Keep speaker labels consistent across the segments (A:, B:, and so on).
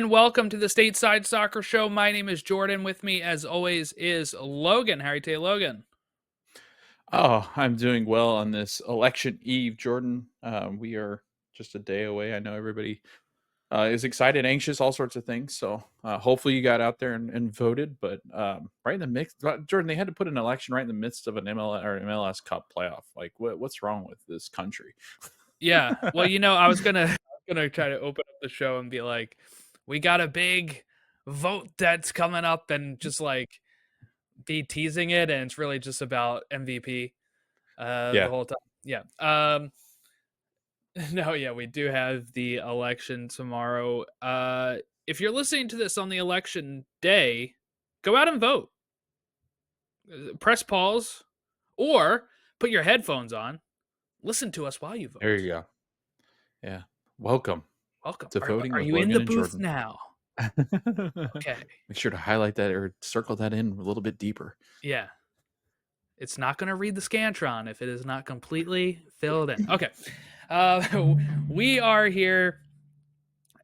A: And welcome to the Stateside Soccer Show. My name is Jordan. With me, as always, is Logan. How are you today, Logan?
B: Oh, I'm doing well on this election eve, Jordan. We are just a day away. I know everybody is excited, anxious, all sorts of things. So hopefully you got out there and voted. But right in the mix, Jordan, they had to put an election right in the midst of an MLS Cup playoff. Like, what's wrong with this country?
A: Yeah. Well, I was gonna try to open up the show and be like, we got a big vote that's coming up, and just like be teasing it, and it's really just about MVP the
B: Yeah,
A: whole time. Yeah. No, yeah, we do have the election tomorrow. If you're listening to this on the election day, go out and vote. Press pause or put your headphones on. Listen to us while you
B: there
A: vote.
B: you go. Yeah, welcome
A: Welcome.
B: to
A: Are,
B: voting
A: are
B: with
A: you in the
B: Logan and
A: booth
B: Jordan.
A: now? Okay.
B: Make sure to highlight that or circle that in a little bit deeper.
A: Yeah. It's not going to read the Scantron if it is not completely filled in. Okay. We are here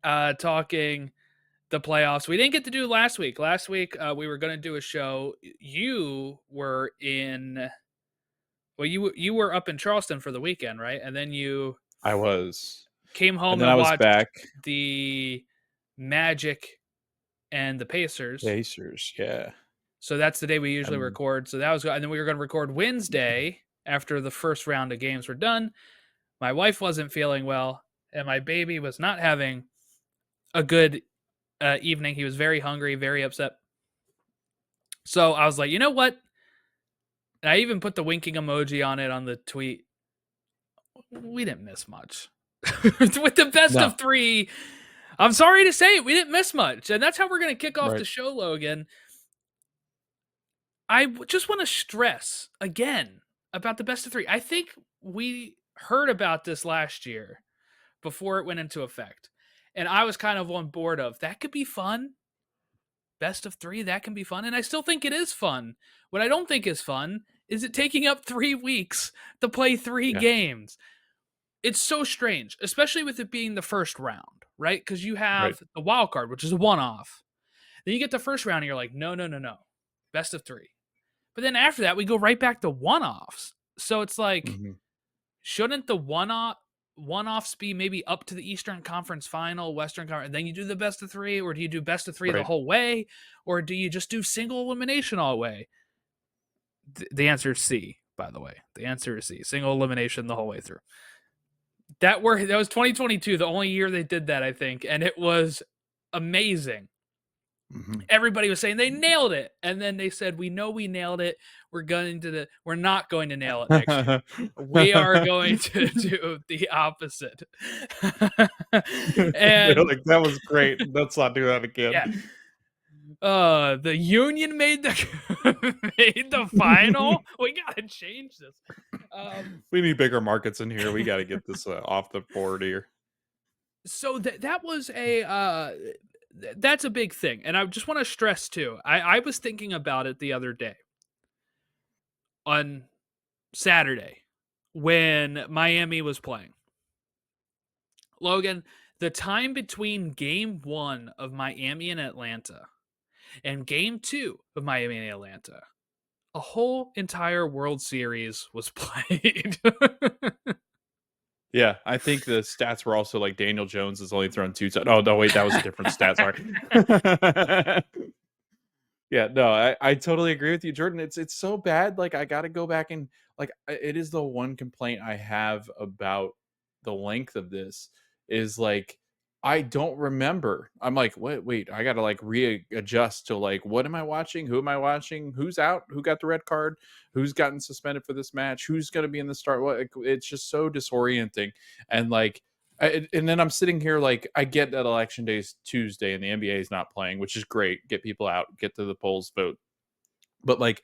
A: talking the playoffs. We didn't get to do last week. Last week, we were going to do a show. You were in, well, you were up in Charleston for the weekend, right? And then you
B: I was,
A: came
B: and
A: home
B: then
A: and
B: I was
A: watched
B: back.
A: the Magic and the Pacers.
B: Pacers, yeah.
A: So that's the day we usually
B: And
A: record. So that was, and then we were going to record Wednesday after the first round of games were done. My wife wasn't feeling well, and my baby was not having a good evening. He was very hungry, very upset. So I was like, you know what? And I even put the winking emoji on it on the tweet. We didn't miss much. With the best
B: no,
A: of three, I'm sorry to say it, we didn't miss much. And that's how we're going to kick off the
B: right.
A: show, Logan. I just want to stress again about the best of three. I think we heard about this last year before it went into effect. And I was kind of on board of that could be fun. Best of three, that can be fun. And I still think it is fun. What I don't think is fun is it taking up 3 weeks to play 3
B: Yeah,
A: games. It's so strange, especially with it being the first round, right? Because you
B: right.
A: have the wild card, which is a one off. Then you get the first round and you're like, no, no, no, no. Best of three. But then after that, we go right back to one offs. So it's like,
B: Mhm.
A: shouldn't the one offs be maybe up to the Eastern Conference Final, Western Conference, and then you do the best of three, or do you do best of three the
B: Right.
A: whole way, or do you just do single elimination all the way? The answer is C. By the way, the answer is C. Single elimination the whole way through. That was 2022, the only year they did that, I think, and it was amazing.
B: Mhm.
A: Everybody was saying they nailed it, and then they said, "We know we nailed it. We're not going to nail it next year. We are going to do the opposite."
B: They're
A: And
B: like, "That was great. Let's not do that again."
A: yeah, the Union made the made the final. We gotta change this.
B: We need bigger markets in here. We gotta get this, off the board here.
A: So that was that's a big thing, and I just want to stress too. I was thinking about it the other day on Saturday when Miami was playing. Logan, the time between game 1 of Miami and Atlanta and game 2 of Miami and Atlanta, a whole entire World Series was played.
B: Yeah, I think the stats were also like Daniel Jones has only thrown 2 oh, no, wait, that was a different stat, sorry. Yeah, no, I totally agree with you, Jordan. It's so bad. Like I got to go back and like it is the one complaint I have about the length of this is like I don't remember. I'm like, wait, I got to like readjust to like what am I watching? Who am I watching? Who's out? Who got the red card? Who's gotten suspended for this match? Who's going to be in the start? What it's just so disorienting and like and then I'm sitting here like I get that election day is Tuesday and the NBA is not playing, which is great. Get people out, get to the polls, vote. But like,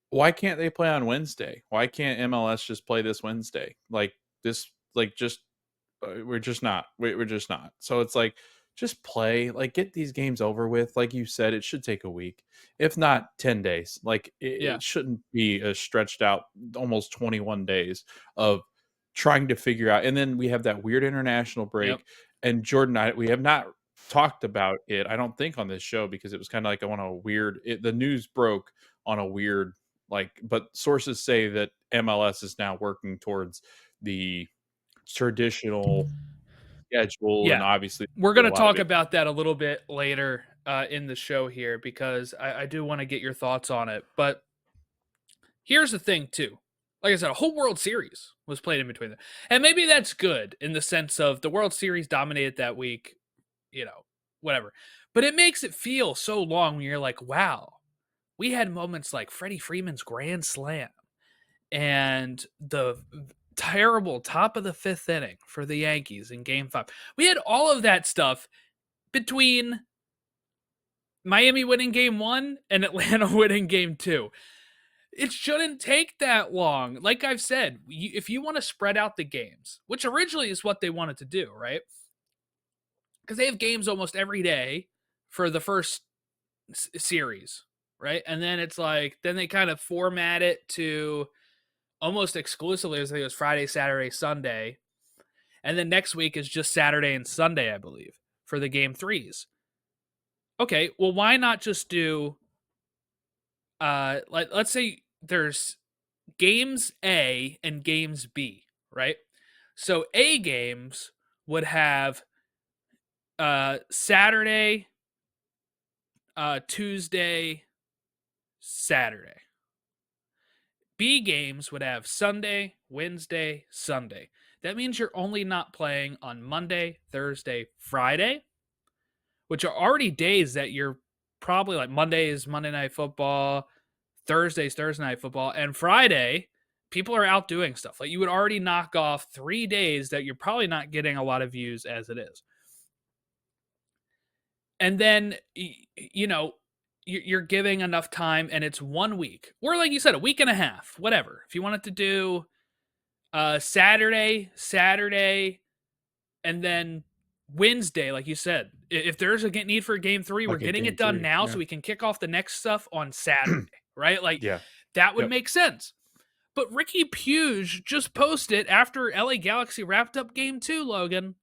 B: why can't they play on Wednesday? Why can't MLS just play this Wednesday? Like this, like just we're just not. We're just not. So it's like just play, like get these games over with. Like you said, it should take a week, if not 10 days. Like
A: Yeah.
B: it shouldn't be a stretched out almost 21 days of trying to figure out. And then we have that weird international
A: Yep.
B: break. And Jordan, we have not talked about it, I don't think on this show because it was kinda like on a weird the news broke on a weird, like, but sources say that MLS is now working towards the traditional schedule, and
A: Yeah.
B: obviously
A: We're
B: a
A: going to
B: lot of
A: talk
B: it.
A: about that a little bit later in the show here because I do want to get your thoughts on it. But here's the thing, too. Like I said, a whole World Series was played in between them. And maybe that's good in the sense of the World Series dominated that week, whatever. But it makes it feel so long when you're like, wow, we had moments like Freddie Freeman's grand slam and the terrible top of the fifth inning for the Yankees in game 5. We had all of that stuff between Miami winning game 1 and Atlanta winning game 2. It shouldn't take that long. Like I've said, if you want to spread out the games, which originally is what they wanted to do, right? Because they have games almost every day for the first series, right? And then it's like, then they kind of format it to almost exclusively, as I think it was Friday, Saturday, Sunday. And then next week is just Saturday and Sunday, I believe, for the game 3s. Okay, well, why not just do like let's say there's games A and games B, right? So A games would have Saturday, Tuesday, Saturday. B games would have Sunday, Wednesday, Sunday. That means you're only not playing on Monday, Thursday, Friday, which are already days that you're probably like Monday is Monday Night Football, Thursday's Thursday Night Football, and Friday, people are out doing stuff. Like you would already knock off 3 days that you're probably not getting a lot of views as it is. And then, you're giving enough time and it's 1 week. Or like you said, a week and a half, whatever. If you wanted to do Saturday, and then Wednesday, like you said, if there's a need for game 3, we're
B: Like a
A: getting
B: game
A: it done
B: 3,
A: now
B: yeah.
A: so we can kick off the next stuff on Saturday, right? Like
B: Yeah.
A: that would
B: Yep.
A: make sense. But Ricky Puge just posted after LA Galaxy wrapped up game 2, Logan.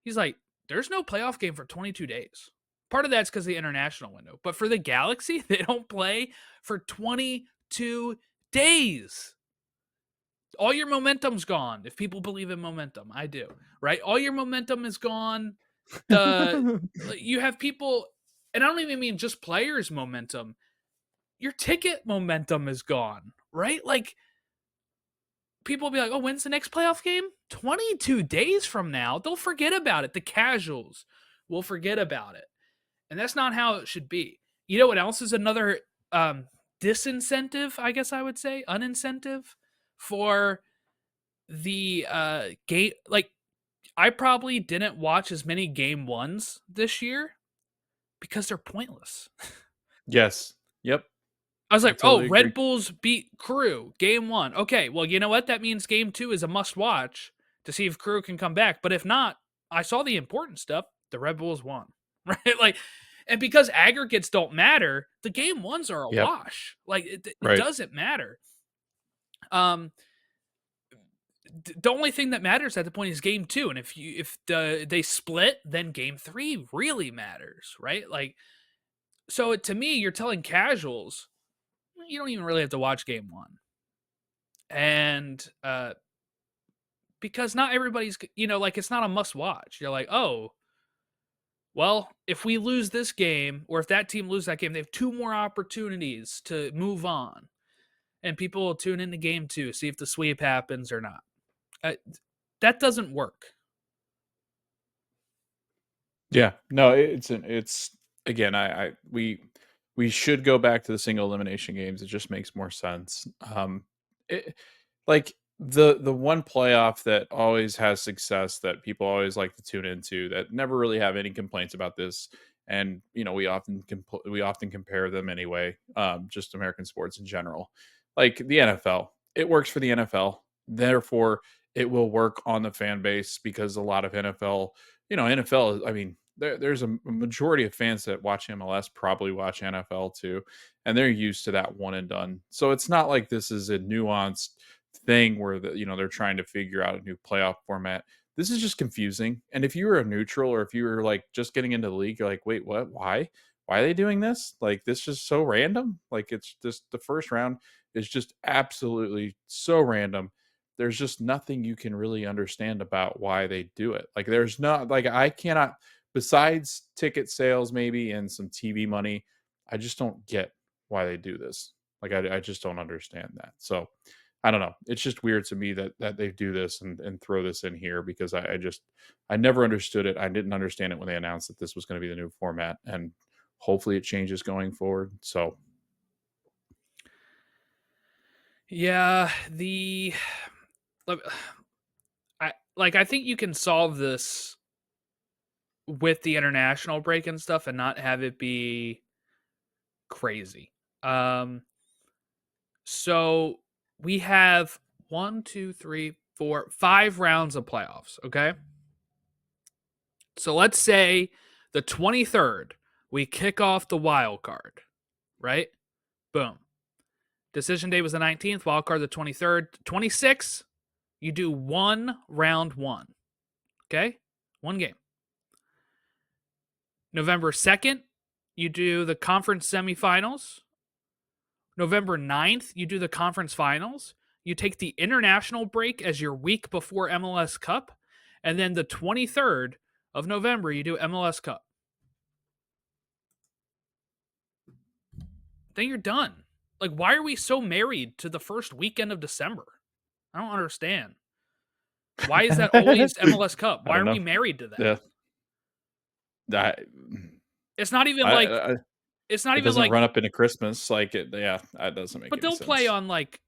A: He's like, there's no playoff game for 22 days. Part of that's because of the international window. But for the Galaxy, they don't play for 22 days. All your momentum's gone. If people believe in momentum, I do, right? All your momentum is gone. You have people, and I don't even mean just players' momentum. Your ticket momentum is gone, right? Like people will be like, "Oh, when's the next playoff game?" 22 days from now. They'll forget about it. The casuals will forget about it, and that's not how it should be. You know what else is another disincentive? I guess I would say unincentive for the game. Like I probably didn't watch as many game 1s this year because they're pointless.
B: Yes. Yep.
A: I was
B: I
A: like, oh,
B: totally agree.
A: Red Bulls beat Crew game 1. Okay, well, you know what? That means game 2 is a must watch to see if Crew can come back. But if not, I saw the important stuff. The Red Bulls won, right? Like, and because aggregates don't matter, the game 1s are a
B: Yep.
A: wash. Like, it
B: Right.
A: doesn't matter. Um, the only thing that matters at the point is game 2, and if they split, then game 3 really matters, right? Like, so to me, you're telling casuals you don't even really have to watch game 1, and because not everybody's like it's not a must watch. You're like, oh, well, if we lose this game or if that team loses that game, they have 2 more opportunities to move on, and people will tune into game 2, see if the sweep happens or not. Uh, that doesn't work.
B: Yeah. No, it's again, we should go back to the single elimination games. It just makes more sense. It, like the one playoff that always has success that people always like to tune into that never really have any complaints about this, and we often compare them anyway. Just American sports in general, like the NFL. It works for the NFL, therefore it will work on the fan base because a lot of NFL, NFL. I mean, there's a majority of fans that watch MLS probably watch NFL too, and they're used to that one and done. So it's not like this is a nuanced thing where they're trying to figure out a new playoff format. this is just confusing. And if you were a neutral or if you were like just getting into the league, you're like, wait, what? Why are they doing this? Like, this is so random. Like, it's just the first round is just absolutely so random. There's just nothing you can really understand about why they do it. Like, there's not, like, I cannot, besides ticket sales maybe and some TV money, I just don't get why they do this. Like, I just don't understand that. So I don't know. It's just weird to me that they do this and throw this in here because I never understood it. I didn't understand it when they announced that this was going to be the new format, and hopefully it changes going forward. So
A: Yeah, like, I think you can solve this with the international break and stuff and not have it be crazy. So we have 5 rounds of playoffs, okay? So let's say the 23rd, we kick off the wild card, right? Boom. Decision day was the 19th, wild card the 23rd. 26th, you do round one, okay? One game. November 2nd, you do the conference semifinals. November 9th, you do the conference finals. You take the international break as your week before MLS Cup. And then the 23rd of November, you do MLS Cup. Then you're done. Like, why are we so married to the first weekend of December? I don't understand. Why is that always MLS Cup?
B: I
A: Why
B: don't
A: are
B: know.
A: we married to that?
B: Yeah, that
A: It's not even like
B: I
A: it's not
B: it
A: even
B: doesn't
A: like
B: run up into Christmas. Like it, yeah, that doesn't make
A: but
B: any
A: they'll play
B: sense.
A: on like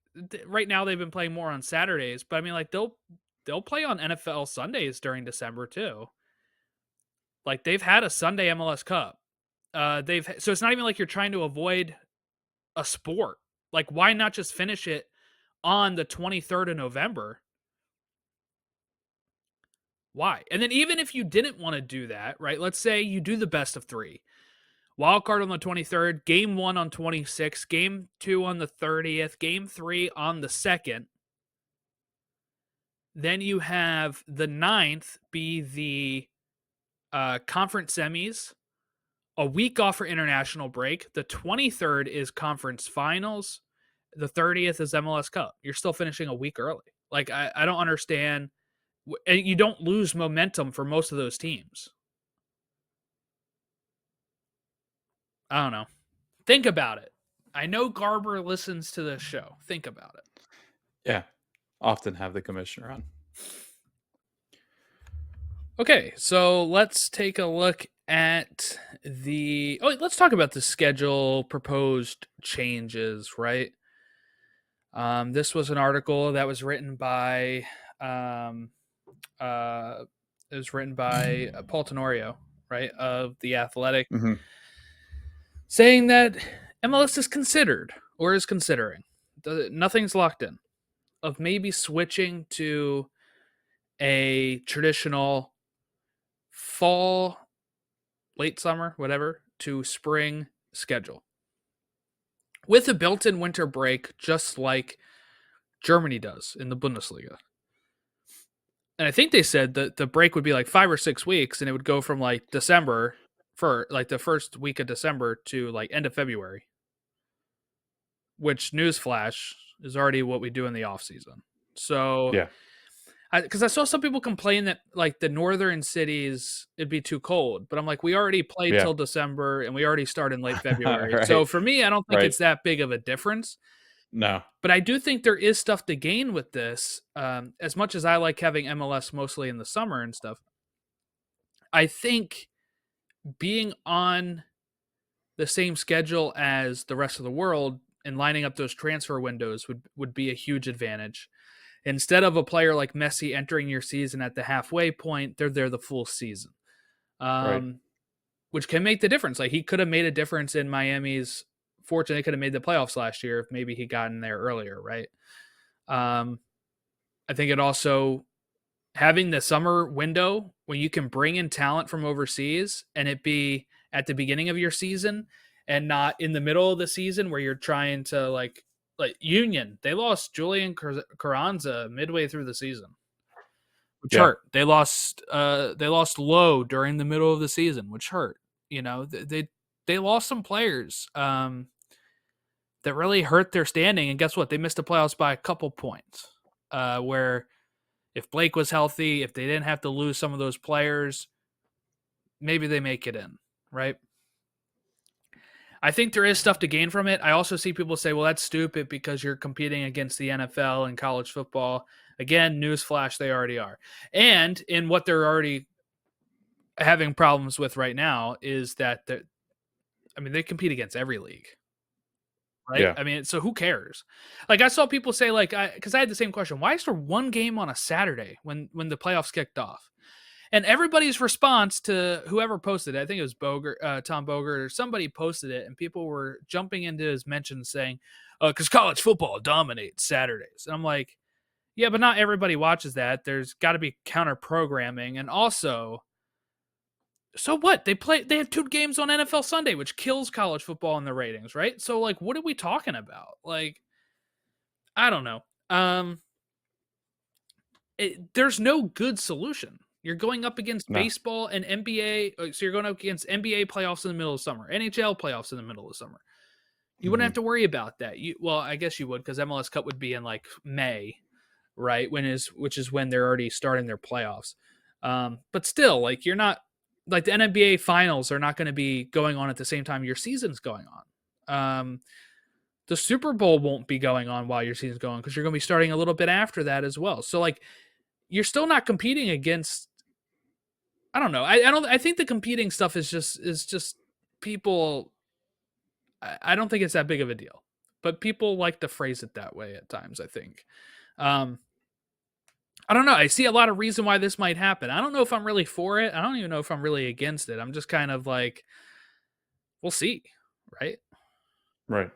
A: right now they've been playing more on Saturdays, but I mean like they'll play on NFL Sundays during December too. Like they've had a Sunday MLS Cup. So it's not even like you're trying to avoid a sport. Like why not just finish it on the 23rd of November? Why? And then even if you didn't want to do that, right? Let's say you do the best of 3. Wild card on the 23rd, game 1 on 26th, game 2 on the 30th, game 3 on the 2nd. Then you have the 9th be the conference semis, a week off for international break. The 23rd is conference finals. The 30th is MLS Cup. You're still finishing a week early. Like, I don't understand. And you don't lose momentum for most of those teams. I don't know. Think about it. I know Garber listens to this show. Think about it.
B: Yeah, often have the commissioner on.
A: Okay, so let's take a look at let's talk about the schedule proposed changes, right? This was an article that was written by um, it was written by Paul Tenorio, right, of The Athletic,
B: Mhm.
A: saying that MLS is considered or is considering, nothing's locked in, of maybe switching to a traditional fall, late summer, whatever, to spring schedule with a built in winter break, just like Germany does in the Bundesliga. And I think they said that the break would be like 5 or 6 weeks and it would go from like December for like the first week of December to like end of February, which newsflash is already what we do in the off season. So
B: Yeah,
A: because I saw some people complain that like the northern cities it'd be too cold, but I'm like, we already played
B: yeah.
A: till December and we already start in late February. So
B: Right,
A: for me, I don't think
B: right.
A: it's that big of a difference.
B: No.
A: But I do think there is stuff to gain with this. As much as I like having MLS mostly in the summer and stuff, I think being on the same schedule as the rest of the world and lining up those transfer windows would be a huge advantage. Instead of a player like Messi entering your season at the halfway point, they're there the full season,
B: Right.
A: which can make the difference. Like he could have made a difference in Miami's fortune. They could have made the playoffs last year if maybe he got in there earlier, right? I think it also having the summer window when you can bring in talent from overseas and it be at the beginning of your season and not in the middle of the season where you're trying to like Union. They lost Julian Carranza midway through the season. which
B: Yeah.
A: hurt. They lost Low during the middle of the season, which hurt. They lost some players that really hurt their standing. And guess what? They missed the playoffs by a couple points. Where if Blake was healthy, if they didn't have to lose some of those players, maybe they make it in, right? I think there is stuff to gain from it. I also see people say, well, that's stupid because you're competing against the NFL and college football. Again, newsflash, they already are. And in what they're already having problems with right now is that they compete against every league, right?
B: Yeah.
A: I mean, so who cares? Like I saw people say, like, because I had the same question: why is there one game on a Saturday when the playoffs kicked off? And everybody's response to whoever posted it, I think it was Tom Bogert, or somebody posted it, and people were jumping into his mentions saying, because college football dominates Saturdays. And I'm like, yeah, but not everybody watches that. There's got to be counter programming. And also, so what? They have 2 games on NFL Sunday, which kills college football in the ratings, right? So, like, what are we talking about? Like, I don't know. There's no good solution. You're going up against
B: No.
A: baseball and NBA. So you're going up against NBA playoffs in the middle of summer, NHL playoffs in the middle of summer. You wouldn't have
B: Mhm.
A: to worry about that. Well, I guess you would, because MLS Cup would be in like May, right? Which is when they're already starting their playoffs. But still, like, you're not, like, the NBA finals are not going to be going on at the same time your season's going on. The Super Bowl won't be going on while your season's going, because you're going to be starting a little bit after that as well. So, like, you're still not competing against. I don't know. I don't. I think the competing stuff is just people. I don't think it's that big of a deal, but people like to phrase it that way at times. I think. Um, I don't know. I see a lot of reason why this might happen. I don't know if I'm really for it. I don't even know if I'm really against it. I'm just kind of like, we'll see, right?
B: Right.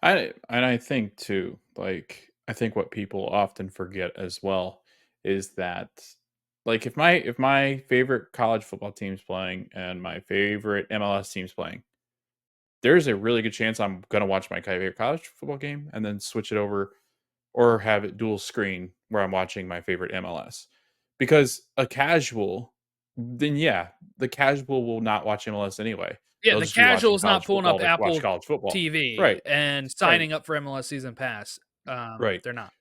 B: I think too, like I think what people often forget as well is that like if my favorite college football team's playing and my favorite MLS team's playing, there's a really good chance I'm gonna watch my favorite college football game and then switch it over or have it dual screen where I'm watching my favorite MLS. Because a casual, then yeah, the casual will not watch MLS anyway.
A: Yeah,
B: They'll
A: the
B: just be watching
A: casual's not
B: college
A: pulling
B: football
A: up
B: like watch
A: Apple
B: college football.
A: TV
B: Right.
A: and
B: Right.
A: signing up for MLS season pass.
B: Right.
A: They're not.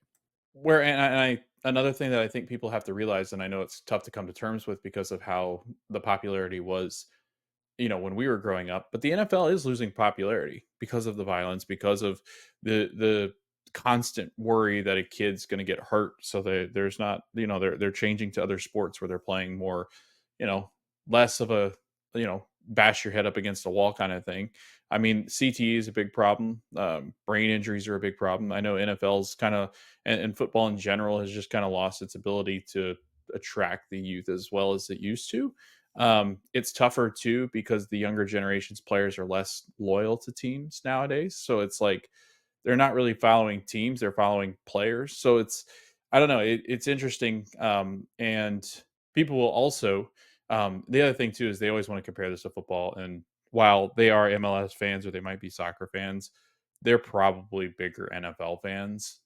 B: Where and I another thing that I think people have to realize, and I know it's tough to come to terms with because of how the popularity was, when we were growing up, but the NFL is losing popularity because of the violence, because of the constant worry that a kid's going to get hurt. So there's not, they're changing to other sports where they're playing more, you know, less of a, bash your head up against a wall kind of thing. I mean, CTE is a big problem. Brain injuries are a big problem. I know NFL's kind of, and football in general has just kind of lost its ability to attract the youth as well as it used to. It's tougher too because the younger generation's players are less loyal to teams nowadays. So it's like they're not really following teams; they're following players. So I don't know, it's interesting. And people will also, the other thing too is they always want to compare this to football. And while they are MLS fans or they might be soccer fans, they're probably bigger NFL fans.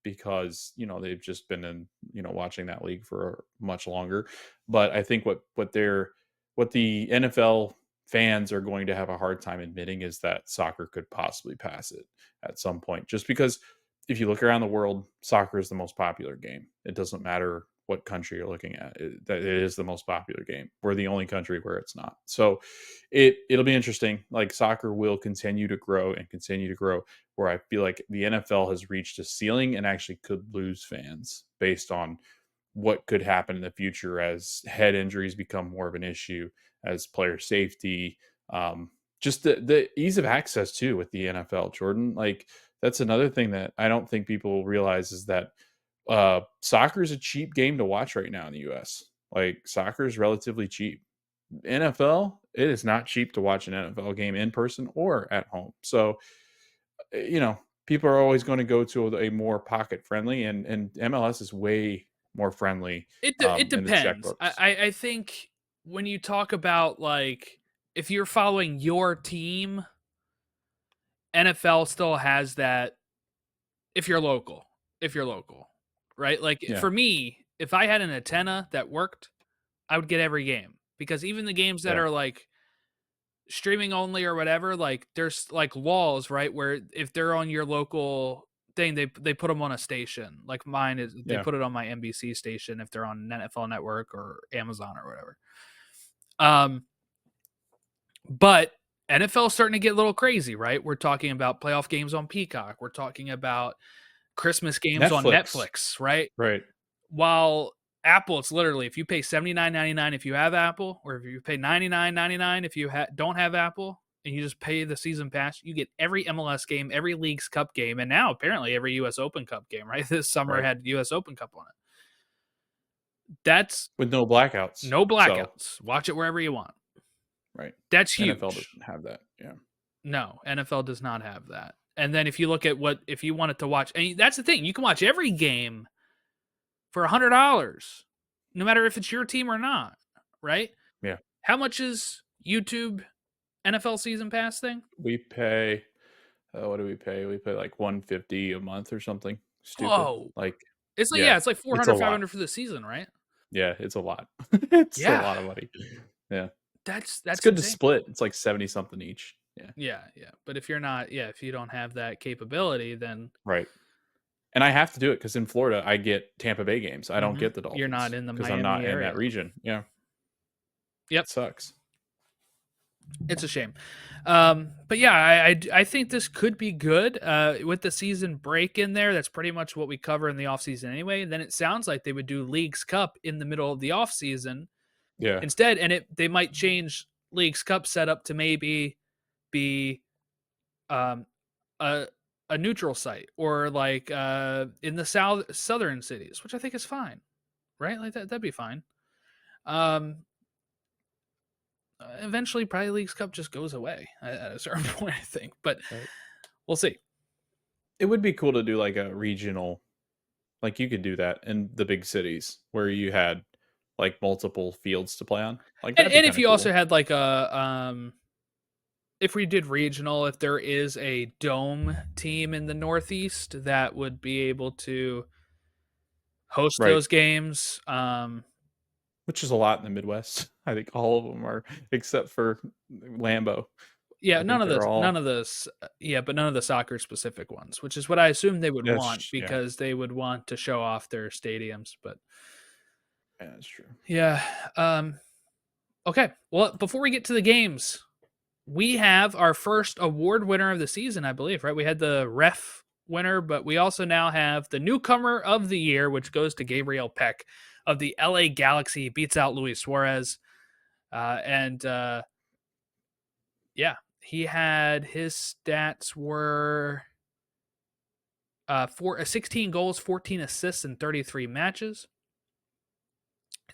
B: Because they've just been in watching that league for much longer. But I think what the NFL fans are going to have a hard time admitting is that soccer could possibly pass it at some point. Just because if you look around the world, soccer is the most popular game. It doesn't matter what country you're looking at. That it is the most popular game. We're the only country where it's not. So it'll be interesting. Like soccer will continue to grow and continue to grow, where I feel like the NFL has reached a ceiling and actually could lose fans based on what could happen in the future as head injuries become more of an issue, as player safety, just the ease of access too with the NFL, Jordan. Like that's another thing that I don't think people realize is that soccer is a cheap game to watch right now in the US. Like soccer is relatively cheap. NFL, it is not cheap to watch an NFL game in person or at home. So, people are always going to go to a more pocket friendly, and MLS is way more friendly
A: It
B: in the
A: depends.
B: checkbooks.
A: I think when you talk about, like, if you're following your team, NFL still has that. If you're local, right? Like
B: Yeah.
A: for me, if I had an antenna that worked, I would get every game, because even the games that
B: Yeah.
A: are like streaming only or whatever, like there's like laws, right? Where if they're on your local thing, they put them on a station. Like mine is, they
B: Yeah.
A: put it on my NBC station if they're on NFL Network or Amazon or whatever. But NFL is starting to get a little crazy, right? We're talking about playoff games on Peacock. We're talking about Christmas games on
B: Netflix.
A: Netflix, right?
B: Right.
A: While Apple, it's literally if you pay $79.99 if you have Apple, or if you pay $99.99 if you don't have Apple, and you just pay the season pass, you get every MLS game, every Leagues Cup game, and now apparently every U.S. Open Cup game. Right, this summer
B: Right.
A: had U.S. Open Cup on it. That's
B: With no blackouts.
A: no blackouts.
B: So,
A: Watch it wherever you want.
B: right.
A: That's huge.
B: NFL doesn't have that. Yeah.
A: No, NFL does not have that. And then if you look at if you wanted to watch, and that's the thing, you can watch every game for $100, no matter if it's your team or not, right?
B: Yeah.
A: How much is YouTube NFL season pass thing?
B: We pay, what do we pay? We pay like $150 a month or something stupid.
A: Whoa.
B: Like,
A: it's like,
B: yeah,
A: it's like 400, 500 for the season, right?
B: yeah, it's a lot. It's
A: Yeah.
B: a lot of money. Yeah.
A: That's
B: It's good
A: insane.
B: to split. It's like 70 something each. Yeah.
A: Yeah, yeah. But if you're not, if you don't have that capability, then
B: Right. And I have to do it because in Florida I get Tampa Bay games. I don't get the Dolphins.
A: You're not in the
B: because
A: Miami
B: I'm not
A: area.
B: in that region. Yeah.
A: Yep.
B: It sucks.
A: It's a shame. But yeah, I think this could be good with the season break in there. That's pretty much what we cover in the offseason anyway. And then it sounds like they would do Leagues Cup in the middle of the offseason
B: Yeah.
A: instead. And they might change Leagues Cup setup to maybe be a neutral site, or like in the southern cities, which I think is fine, right? Like that'd be fine. Eventually probably Leagues Cup just goes away at a certain point, I think, but we'll see.
B: It would be cool to do like a regional, like you could do that in the big cities where you had like multiple fields to play on. Like
A: And
B: that'd be
A: if you
B: cool.
A: also had like if we did regional, if there is a dome team in the Northeast that would be able to host those games,
B: which is a lot in the Midwest. I think all of them are, except for Lambeau.
A: Yeah, none of those. Yeah, but none of the soccer specific ones, which is what I assume they would want, because they would want to show off their stadiums. But
B: yeah, that's true.
A: Yeah. Okay. Well, before we get to the games, we have our first award winner of the season, I believe, right? We had the ref winner, but we also now have the newcomer of the year, which goes to Gabriel Peck of the LA Galaxy. He beats out Luis Suarez. Yeah, he had, his stats were 16 goals, 14 assists in 33 matches.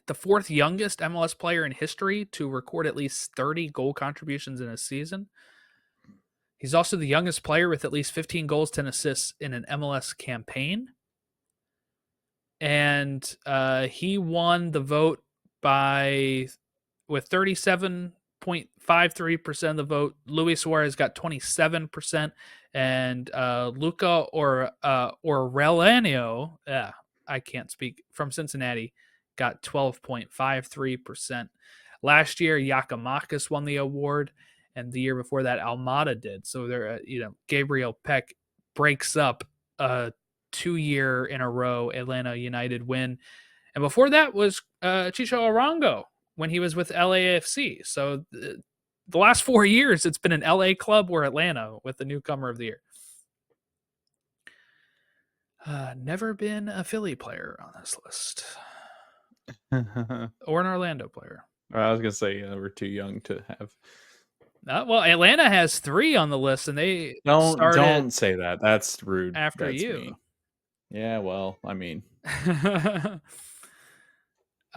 A: The fourth youngest MLS player in history to record at least 30 goal contributions in a season. He's also the youngest player with at least 15 goals, 10 assists in an MLS campaign. And he won the vote with 37.53% of the vote. Luis Suarez got 27%, and Luca Aureliano, I can't speak, from Cincinnati, got 12.53%. Last year, Giakoumakis won the award, and the year before that, Almada did. So there, Gabriel Peck breaks up a 2-year in a row Atlanta United win, and before that was Chicho Arango when he was with LAFC. So the last 4 years, it's been an LA club or Atlanta with the newcomer of the year. Never been a Philly player on this list. Or an Orlando player.
B: I was going to say we're too young to have.
A: Well, Atlanta has 3 on the list, and they
B: don't say that. That's rude.
A: After
B: That's
A: you.
B: Mean. Yeah, well, I mean.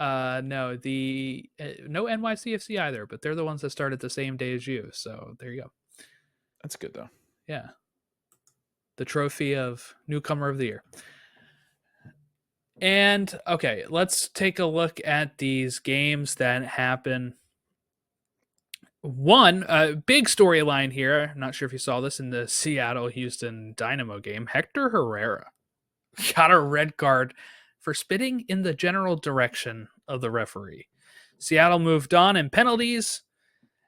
A: No, no NYCFC either, but they're the ones that started the same day as you. So there you go.
B: That's good, though.
A: Yeah. The trophy of newcomer of the year. And okay, let's take a look at these games that happen. One big storyline here. I'm not sure if you saw this in the Seattle-Houston Dynamo game. Hector Herrera got a red card for spitting in the general direction of the referee. Seattle moved on in penalties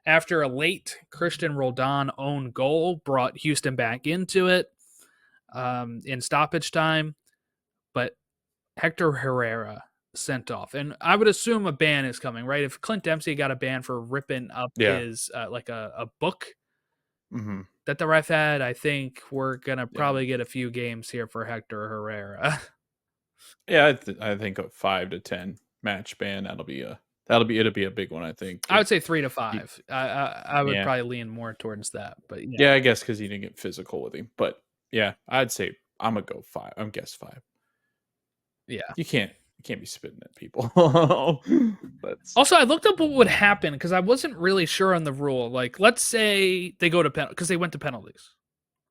A: after a late Christian Roldan own goal brought Houston back into it in stoppage time, but Hector Herrera sent off. And I would assume a ban is coming, right? If Clint Dempsey got a ban for ripping up
B: Yeah.
A: his like a book
B: Mhm.
A: that the ref had, I think we're gonna
B: Yeah.
A: probably get a few games here for Hector Herrera.
B: Yeah, I think a 5 to 10 match ban, it'll be a big one, I think.
A: I would say
B: He
A: 3 to 5. I would
B: Yeah.
A: probably lean more towards that, but yeah,
B: Yeah, I guess because he didn't get physical with him. But yeah, I'd say I'm gonna go 5. I'm guess 5.
A: yeah.
B: You can't be spitting at people. That's
A: Also, I looked up what would happen because I wasn't really sure on the rule. Like, let's say they go to penalty because they went to penalties,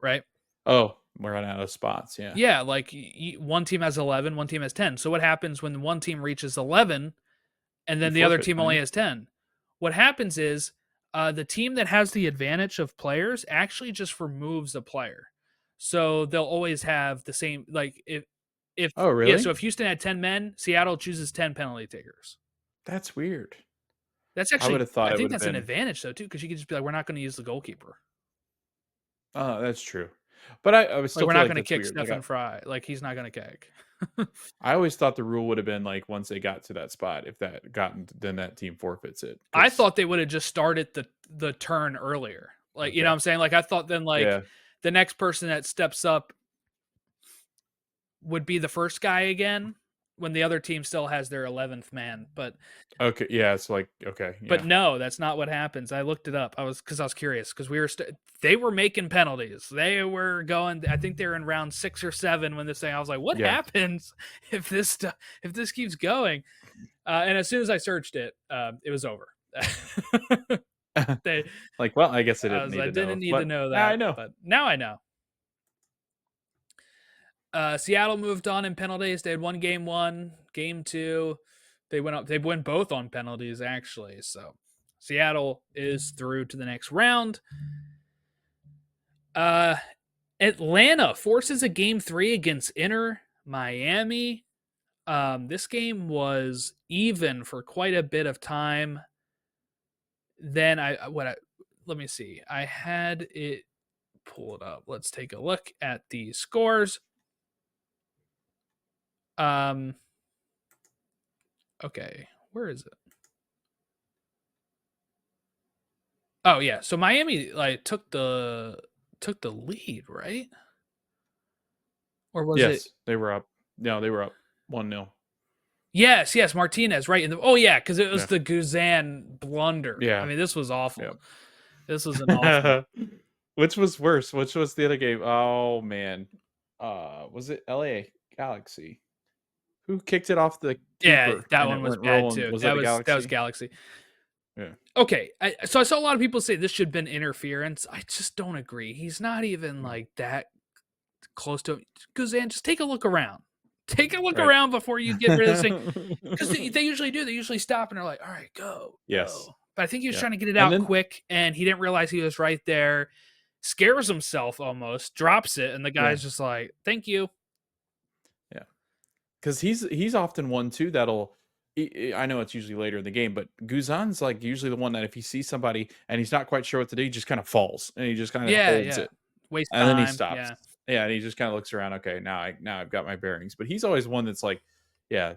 A: right?
B: Oh, we're running out of spots, yeah.
A: Yeah, like one team has 11, one team has 10. So what happens when one team reaches 11 and
B: You
A: then the other
B: forfeit,
A: team
B: don't
A: only
B: you?
A: has 10? What happens is the team that has the advantage of players actually just removes a player. So they'll always have the same, like, if
B: Oh,
A: yeah, so
B: really?
A: if Houston had 10 men, Seattle chooses 10 penalty takers.
B: That's weird.
A: That's
B: I would
A: actually,
B: have thought
A: I
B: it
A: think
B: would have
A: that's an
B: been
A: advantage though too, because you could just be like, we're not going to use the goalkeeper.
B: Oh, that's true. But I would
A: Like
B: still
A: we're
B: feel
A: not
B: like
A: going to
B: that's
A: kick
B: weird. Like,
A: Stefan Fry. Like he's not going to kick.
B: I always thought the rule would have been, like, once they got to that spot, if that gotten then that team forfeits it.
A: I
B: Because
A: thought they would have just started the turn earlier. Like, you know
B: okay.
A: what I'm saying? Like I thought then like
B: Yeah.
A: the next person that steps up would be the first guy again when the other team still has their 11th man.
B: Okay, yeah, it's like okay,
A: But
B: yeah.
A: no, that's not what happens. I looked it up. I was curious because they were making penalties. They were going. I think they were in round 6 or 7 when this thing. I was like, what
B: Yeah.
A: happens if this keeps going? And as soon as I searched it, it was over. they
B: Like, well, I guess I didn't
A: I
B: need to
A: didn't
B: know,
A: need to
B: but
A: know
B: now I
A: that,
B: know.
A: but now I know. Seattle moved on in penalties. They had one game one, game two. They went up. They went both on penalties actually. So Seattle is through to the next round. Uh, Atlanta forces a game 3 against Inter Miami. This game was even for quite a bit of time. Then let me see. I had it pull it up. Let's take a look at the scores. Um, okay, where is it? Oh yeah, so Miami like took the lead, right? Or was it?
B: Yes, they were up. No, they were up 1-0.
A: Yes, Martinez, right? Oh yeah, because it was
B: Yeah.
A: the Guzan blunder. I
B: Yeah.
A: mean, this was awful. This was an awful.
B: Yeah. Which was worse? Which was the other game? Oh man. Was it LA Galaxy? Who kicked it off the
A: Yeah,
B: keeper
A: that
B: and
A: one
B: it
A: was
B: went
A: bad
B: rolling?
A: too.
B: Was that
A: That was
B: Galaxy?
A: Galaxy.
B: Yeah.
A: Okay, so I saw a lot of people say this should have been interference. I just don't agree. He's not even
B: Mm.
A: like that close to him. Guzan, just take a look around. Take a look
B: Right.
A: around before you get rid of this thing. Because they usually do. They usually stop and they're like, all right, go.
B: Yes.
A: But I think he was
B: Yeah.
A: trying to get it
B: And
A: out
B: then
A: quick and he didn't realize he was right there. Scares himself almost, drops it, and the
B: yeah.
A: guy's just like, thank you.
B: Yeah. Because he's often one too that'll. I know it's usually later in the game, but Guzan's like usually the one that if he sees somebody and he's not quite sure what to do, he just kind of falls and he just kind of holds
A: Yeah.
B: it
A: Waste
B: and then he
A: time.
B: stops.
A: Yeah.
B: Yeah, and he just kind of looks around. Okay, now I've got my bearings. But he's always one that's like, yeah,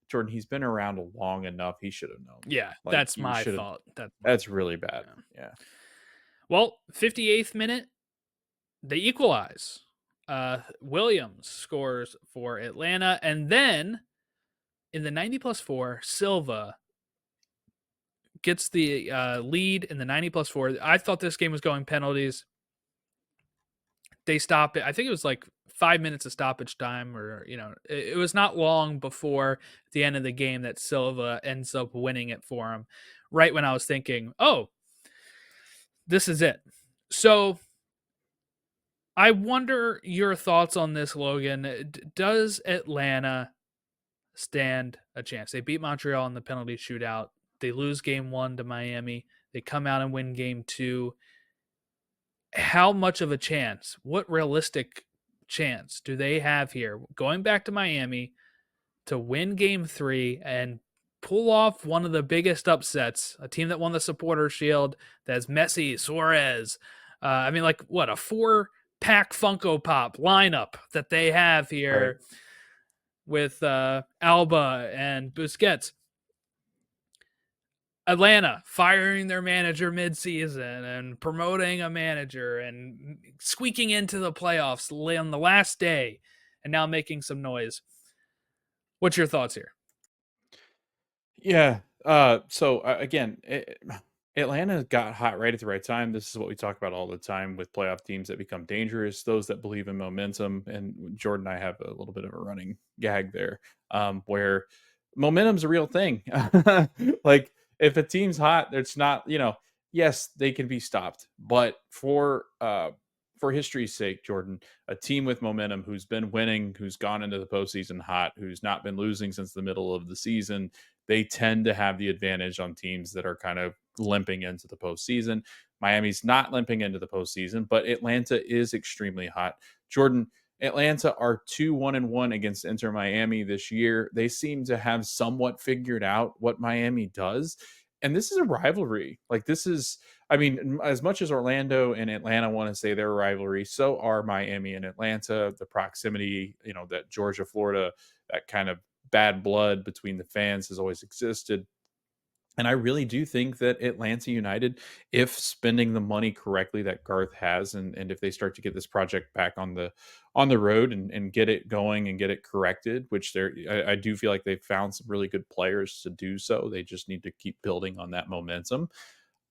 B: Jordan. He's been around long enough. He should have known.
A: Yeah.
B: Like
A: That's
B: you
A: my
B: should have.
A: thought.
B: That's really bad.
A: Yeah.
B: Yeah.
A: Well, 58th minute, they equalize. Williams scores for Atlanta. And then in the 90+4, Silva gets the lead in the 90+4. I thought this game was going penalties. They stop it. I think it was like 5 minutes of stoppage time, or it was not long before the end of the game that Silva ends up winning it for him. Right when I was thinking, oh, this is it. So I wonder your thoughts on this, Logan. Does Atlanta stand a chance? They beat Montreal in the penalty shootout. They lose game 1 to Miami. They come out and win game 2. How much of a chance, what realistic chance do they have here? Going back to Miami, to win game 3 and pull off one of the biggest upsets, a team that won the Supporter Shield, that has Messi, Suarez. I mean, like, what, a 4-pack Funko Pop lineup that they have
B: Right.
A: here with Alba and Busquets. Atlanta firing their manager midseason and promoting a manager and squeaking into the playoffs on the last day and now making some noise. What's your thoughts here?
B: Yeah. Again, Atlanta got hot right at the right time. This is what we talk about all the time with playoff teams that become dangerous, those that believe in momentum. And Jordan and I have a little bit of a running gag there, where momentum's a real thing. Like if a team's hot, it's not, yes, they can be stopped. But for history's sake, Jordan, a team with momentum who's been winning, who's gone into the postseason hot, who's not been losing since the middle of the season, they tend to have the advantage on teams that are kind of limping into the postseason. Miami's not limping into the postseason, but Atlanta is extremely hot. Jordan, Atlanta are 2-1-1 against Inter Miami this year. They seem to have somewhat figured out what Miami does. And this is a rivalry. Like, this is, I mean, as much as Orlando and Atlanta want to say they're a rivalry, so are Miami and Atlanta. The proximity, that Georgia, Florida, that kind of bad blood between the fans has always existed. And I really do think that Atlanta United, if spending the money correctly that Garth has, and if they start to get this project back on the road and get it going and get it corrected, which I do feel like they've found some really good players to do so. They just need to keep building on that momentum.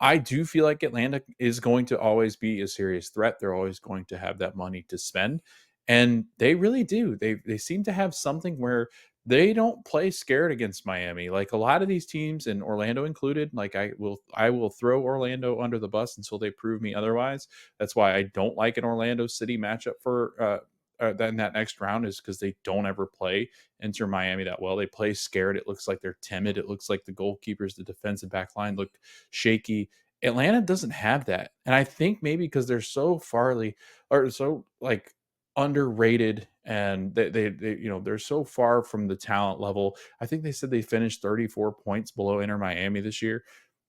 B: I do feel like Atlanta is going to always be a serious threat. They're always going to have that money to spend. And they really do. They seem to have something where they don't play scared against Miami. Like a lot of these teams, and Orlando included, like I will throw Orlando under the bus until they prove me otherwise. That's why I don't like an Orlando City matchup for then that next round, is because they don't ever play Inter Miami that well. They play scared. It looks like they're timid. It looks like the goalkeepers, the defensive back line look shaky. Atlanta doesn't have that. And I think maybe because they're so farly or so like underrated, and they're so far from the talent level. I think they said they finished 34 points below Inter Miami this year.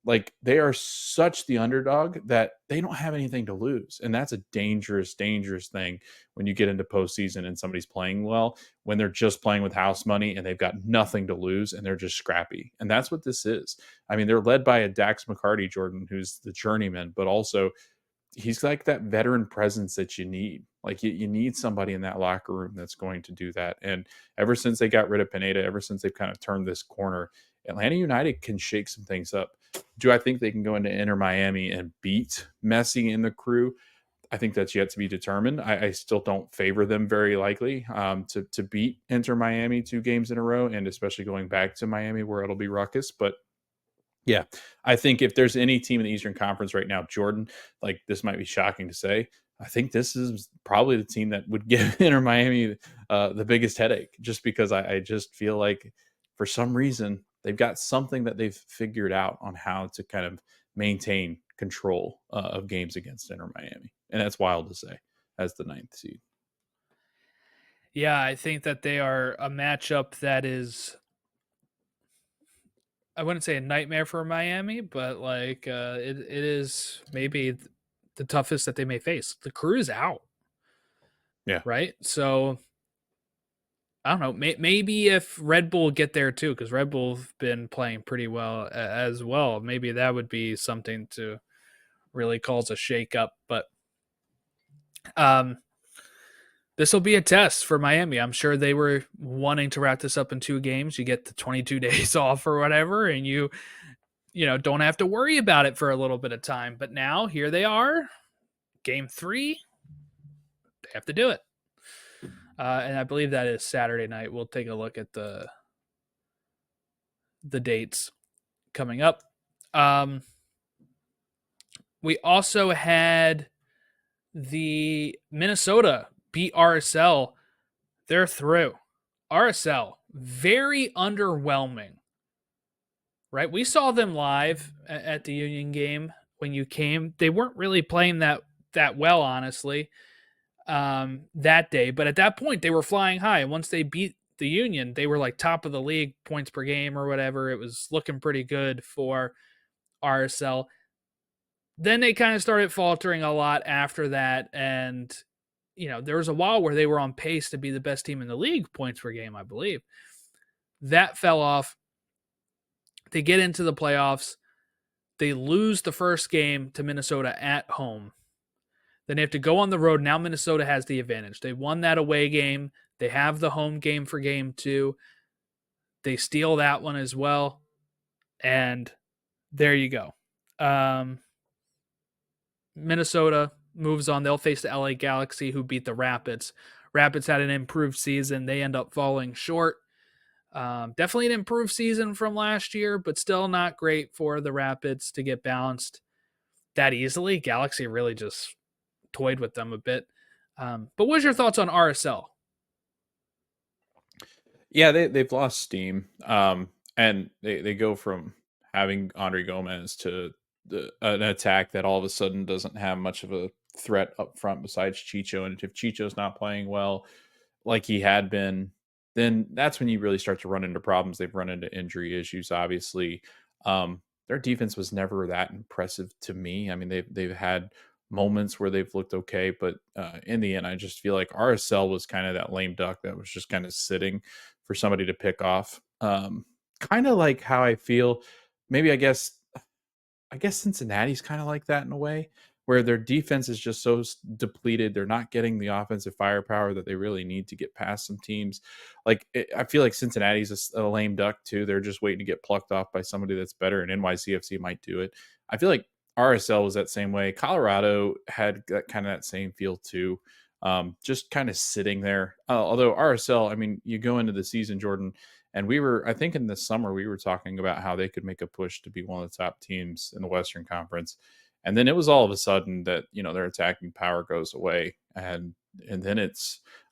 B: Like, they are such the underdog that they don't have anything to lose. And that's a dangerous, dangerous thing when you get into postseason and somebody's playing well, when they're just playing with house money and they've got nothing to lose and they're just scrappy. And that's what this is. I mean, they're led by a Dax McCarty, Jordan, who's the journeyman, but also he's like that veteran presence that you need. Like, you need somebody in that locker room that's going to do that. And ever since they got rid of Pineda, ever since they've kind of turned this corner, Atlanta United can shake some things up. Do I think they can go into Inter Miami and beat Messi and the crew? I think that's yet to be determined. I still don't favor them very likely to beat Inter Miami 2 games in a row, and especially going back to Miami where it'll be ruckus. But yeah, I think if there's any team in the Eastern Conference right now, Jordan, like, this might be shocking to say, I think this is probably the team that would give Inter Miami the biggest headache, just because I just feel like for some reason they've got something that they've figured out on how to kind of maintain control of games against Inter Miami. And that's wild to say as the 9th seed.
A: Yeah, I think that they are a matchup that is, I wouldn't say a nightmare for Miami, but like it is maybe the toughest that they may face. The crew is out,
B: Yeah.
A: right? So I don't know. Maybe if Red Bull get there too, because Red Bull've been playing pretty well as well. Maybe that would be something to really cause a shakeup. But um, this will be a test for Miami. I'm sure they were wanting to wrap this up in 2 games. You get the 22 days off or whatever, and don't have to worry about it for a little bit of time. But now here they are, game 3. They have to do it. And I believe that is Saturday night. We'll take a look at the dates coming up. We also had the Minnesota beat RSL. They're through. RSL, very underwhelming, right? We saw them live at the Union game when you came. They weren't really playing that well, honestly, that day. But at that point, they were flying high. And once they beat the Union, they were like top of the league points per game or whatever. It was looking pretty good for RSL. Then they kind of started faltering a lot after that. And, there was a while where they were on pace to be the best team in the league points per game, I believe. That fell off. They get into the playoffs. They lose the first game to Minnesota at home. Then they have to go on the road. Now Minnesota has the advantage. They won that away game. They have the home game for game 2. They steal that one as well. And there you go. Minnesota moves on. They'll face the LA Galaxy, who beat the Rapids. Rapids had an improved season. They end up falling short. Definitely an improved season from last year, but still not great for the Rapids to get bounced that easily. Galaxy really just toyed with them a bit. But what's your thoughts on RSL?
B: Yeah, they've lost steam. And they go from having Andre Gomez to an attack that all of a sudden doesn't have much of a threat up front besides Chicho. And if Chicho's not playing well, like he had been, then that's when you really start to run into problems. They've run into injury issues, obviously. Their defense was never that impressive to me. I mean, they've had moments where they've looked okay, but in the end, I just feel like RSL was kind of that lame duck that was just kind of sitting for somebody to pick off. Kind of like how I feel. Maybe I guess Cincinnati's kind of like that in a way, where their defense is just so depleted. They're not getting the offensive firepower that they really need to get past some teams. I feel like Cincinnati's a lame duck too. They're just waiting to get plucked off by somebody that's better, and NYCFC might do it. I feel like RSL was that same way. Colorado had that same feel too. Just kind of sitting there. Although RSL, I mean, you go into the season, Jordan, and I think in the summer, we were talking about how they could make a push to be one of the top teams in the Western Conference. And then it was all of a sudden that, their attacking power goes away. And then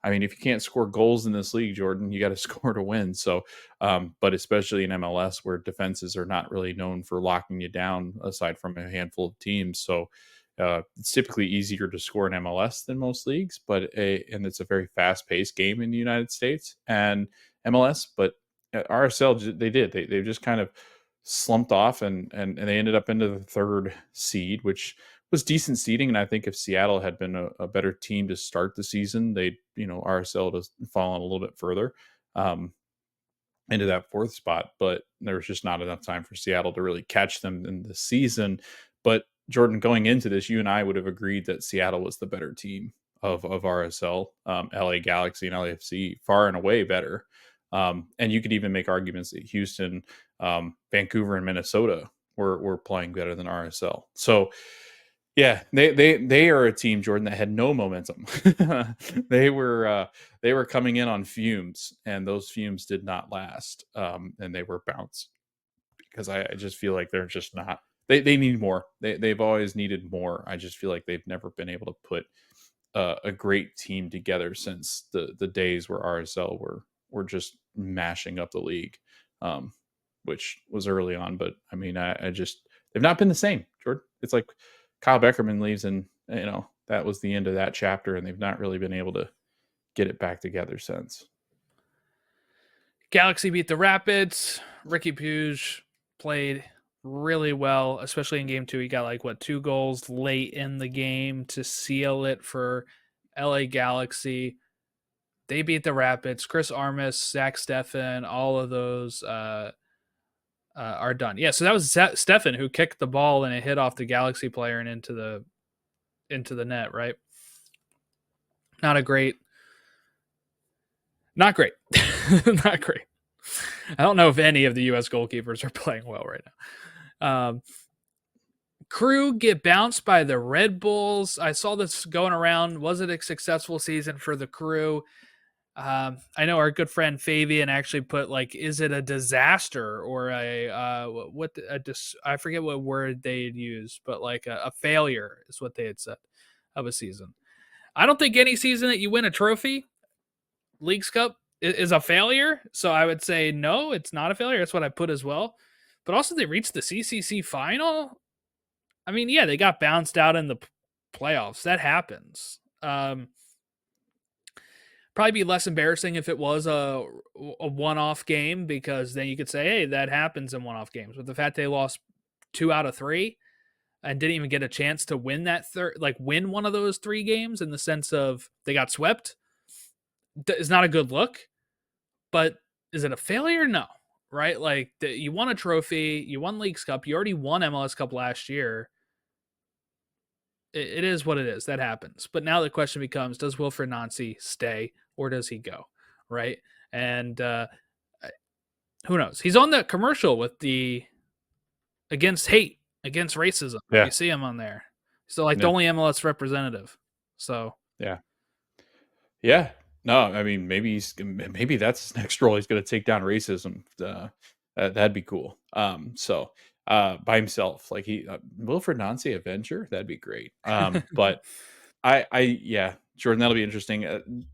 B: I mean, if you can't score goals in this league, Jordan, you got to score to win. So, but especially in MLS where defenses are not really known for locking you down aside from a handful of teams. So, it's typically easier to score in MLS than most leagues, and it's a very fast-paced game in the United States and MLS. But at RSL, they just kind of slumped off, and they ended up into the 3rd seed, which was decent seeding. And I think if Seattle had been a better team to start the season, RSL would have fallen a little bit further into that 4th spot. But there was just not enough time for Seattle to really catch them in the season. But Jordan, going into this, you and I would have agreed that Seattle was the better team of RSL, LA Galaxy and LAFC far and away better. And you could even make arguments that Houston, Vancouver, and Minnesota were playing better than RSL. So, yeah, they are a team, Jordan, that had no momentum. They were coming in on fumes, and those fumes did not last, and they were bounced because I just feel like they're just not. They need more. They've always needed more. I just feel like they've never been able to put a great team together since the days where RSL were just mashing up the league, which was early on. But I mean, I just they've not been the same, Jordan. It's like Kyle Beckerman leaves, and that was the end of that chapter, and they've not really been able to get it back together since.
A: Galaxy beat the Rapids. Ricky Puig played really well, especially in game 2. He got 2 goals late in the game to seal it for LA Galaxy. They beat the Rapids. Chris Armas, Zach Steffen, all of those are done. Yeah, so that was Steffen who kicked the ball and it hit off the Galaxy player and into the net, right? Not great. Not great. I don't know if any of the U.S. goalkeepers are playing well right now. Crew get bounced by the Red Bulls. I saw this going around. Was it a successful season for the Crew? I know our good friend Fabian actually put is it a disaster or I forget what word they'd use, but a failure is what they had said of a season. I don't think any season that you win a trophy, Leagues Cup, is a failure. So I would say no, it's not a failure. That's what I put as well. But also they reached the CCC final. I mean, yeah, they got bounced out in the playoffs. That happens. Probably be less embarrassing if it was a one-off game, because then you could say, hey, that happens in one-off games. But the fact they lost 2 out of 3 and didn't even get a chance to win that win one of those 3 games, in the sense of they got swept, is not a good look. But is it a failure? No, right? Like, you won a trophy, you won Leagues Cup, you already won MLS Cup last year. It is what it is. That happens. But now the question becomes, does Wilfred Nancy stay or does he go? Right. And who knows? He's on the commercial with the against hate, against racism.
B: Yeah.
A: You see him on there. So, like, the
B: Yeah.
A: only MLS representative. So,
B: Yeah. Yeah. No, I mean, maybe that's his next role. He's going to take down racism. That'd be cool. By himself, like Wilfred Nancy Avenger, that'd be great. But yeah, Jordan, that'll be interesting.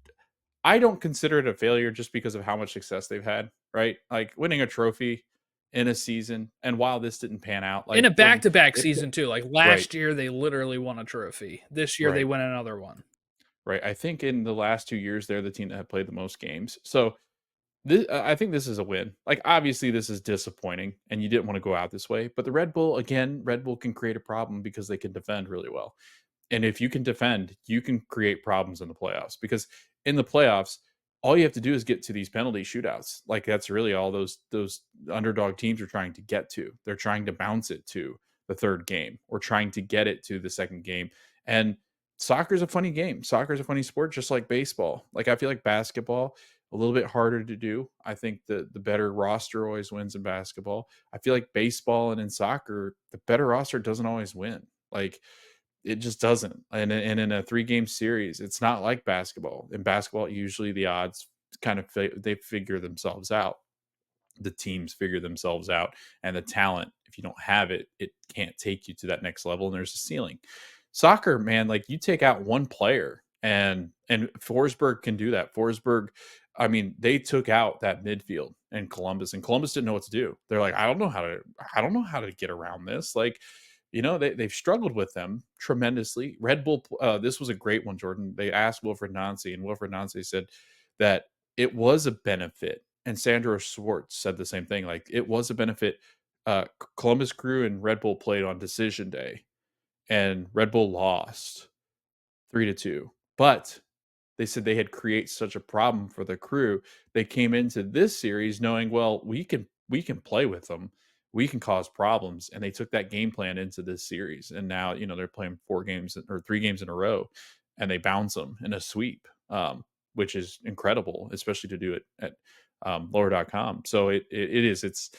B: I don't consider it a failure just because of how much success they've had, right? Like winning a trophy in a season, and while this didn't pan out,
A: in a
B: like Jordan,
A: back-to-back season too. Like,
B: right,
A: last year, they literally won a trophy. This year, they
B: right,
A: win another one.
B: right. I think in the last 2 years, they're the team that have played the most games. So I think this is a win. Like, obviously, this is disappointing, and you didn't want to go out this way. But the Red Bull, again, Red Bull can create a problem because they can defend really well. And if you can defend, you can create problems in the playoffs, because in the playoffs, all you have to do is get to these penalty shootouts. Like, that's really all those underdog teams are trying to get to. They're trying to bounce it to the third game or trying to get it to the second game. And soccer's a funny game. Soccer's a funny sport, just like baseball. Like, I feel like basketball, a little bit harder to do. I think the better roster always wins in basketball. I feel like baseball and in soccer, the better roster doesn't always win. Like, it just doesn't. And in a 3-game series, it's not like basketball. In basketball, usually the odds kind of they figure themselves out. The teams figure themselves out, and the talent, if you don't have it, it can't take you to that next level, and there's a ceiling. Soccer, man, like, you take out one player, and Forsberg can do that. Forsberg, I mean, they took out that midfield in Columbus, and Columbus didn't know what to do. They're like, I don't know how to get around this. Like, they've struggled with them tremendously. Red Bull, this was a great one, Jordan. They asked Wilfred Nancy, and Wilfred Nancy said that it was a benefit. And Sandro Schwartz said the same thing. Like, it was a benefit. Columbus Crew and Red Bull played on decision day, and Red Bull lost 3-2. But they said they had created such a problem for the Crew. They came into this series knowing, well, we can play with them. We can cause problems. And they took that game plan into this series. And now, they're playing 4 games or 3 games in a row, and they bounce them in a sweep, which is incredible, especially to do it at lower.com. So it's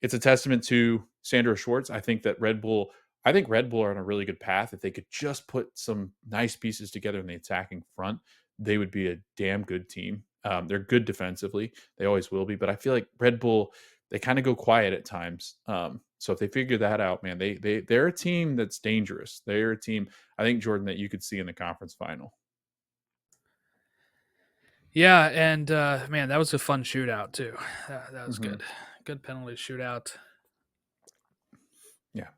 B: a testament to Sandro Schwartz. I think Red Bull are on a really good path. If they could just put some nice pieces together in the attacking front, they would be a damn good team. They're good defensively. They always will be. But I feel like Red Bull, they kind of go quiet at times. So if they figure that out, man, they're a team that's dangerous. They're a team, I think, Jordan, that you could see in the conference final.
A: Yeah, and man, that was a fun shootout too. That was
B: Mm-hmm.
A: good. Good penalty shootout.
B: Yeah.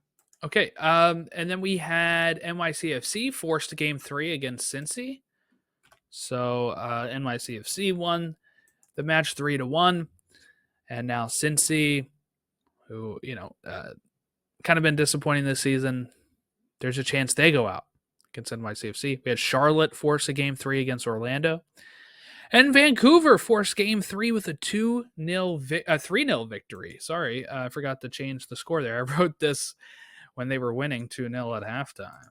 A: Okay, and then we had NYCFC forced to game 3 against Cincy. So NYCFC won the match 3-1, and now Cincy, who kind of been disappointing this season, there's a chance they go out against NYCFC. We had Charlotte force a game 3 against Orlando. And Vancouver forced game 3 with a 3-0 victory. Sorry, I forgot to change the score there. I wrote this when they were winning 2-0 at halftime.